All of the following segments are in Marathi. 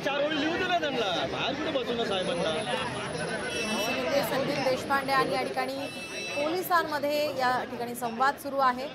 चार ओळी लिहू दिल्या त्यांना, बाहेर कुठे बसून साहेबांना. संदीप देशपांडे आणि या ठिकाणी पोलिसांमध्ये या ठिकाणी संवाद सुरू आहे.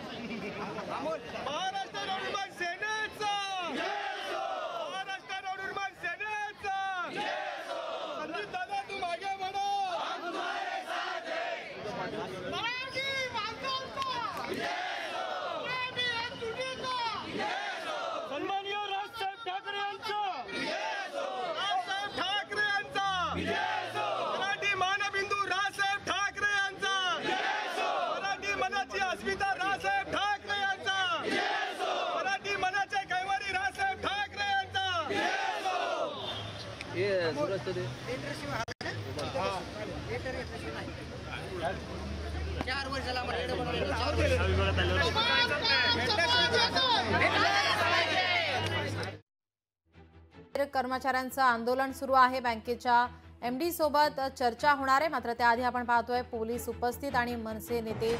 कर्मचाऱ्यांचं आंदोलन सुरू आहे. बँकेच्या एमडी सोबत चर्चा होणार आहे. मात्र त्याआधी आपण पाहतोय पोलीस उपस्थित आणि मनसे नेते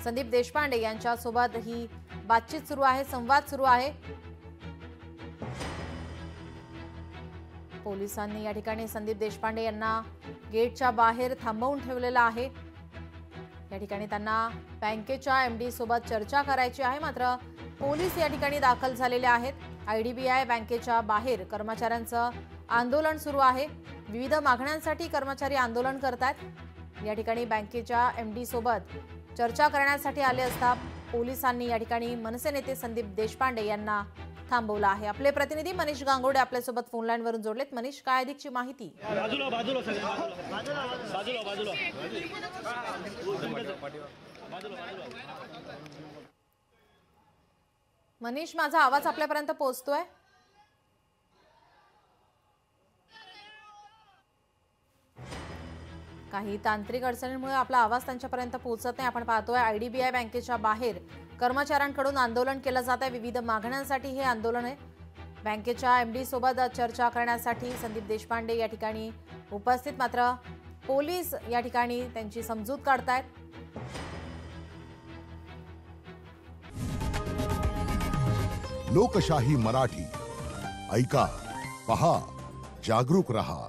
संदीप देशपांडे यांच्या सोबत ही बातचीत सुरू आहे, संवाद सुरू आहे. पोलिसांनी या ठिकाणी संदीप देशपांडे यांना गेटच्या बाहेर थांबवून ठेवलेलं आहे. या ठिकाणी त्यांना बँकेच्या एमडी सोबत चर्चा करायची आहे. मात्र पोलीस या ठिकाणी दाखल झालेले आहेत. आयडीबीआय बँकेच्या बाहेर कर्मचाऱ्यांचं आंदोलन सुरू आहे. विविध मागण्यांसाठी कर्मचारी आंदोलन करतात. या ठिकाणी बँकेच्या एमडी सोबत चर्चा करण्यासाठी आले असता पोलिसांनी या ठिकाणी मनसे नेते संदीप देशपांडे यांना थांबवलं आहे. आपले प्रतिनिधी मनीष गांगोडे आपल्यासोबत फोन लाईन वरून जोडलेत. मनीष, काय अधिकची माहिती? मनीष, माझा आवाज आपल्यापर्यंत पोहोचतोय? काही तांत्रिक अडचणींमुळे आपला आवाज त्यांच्यापर्यंत पोहोचत नाही. आपण पाहतोय आयडीबीआय बँकेच्या बाहेर कर्मचाऱ्यांकडून आंदोलन केलं जात आहे. विविध मागण्यांसाठी हे आंदोलन आहे. बँकेच्या एमडी सोबत चर्चा करण्यासाठी संदीप देशपांडे या ठिकाणी उपस्थित. मात्र पोलीस या ठिकाणी त्यांची समजूत काढतायत. लोकशाही मराठी ऐका, पहा, जागरूक रहा.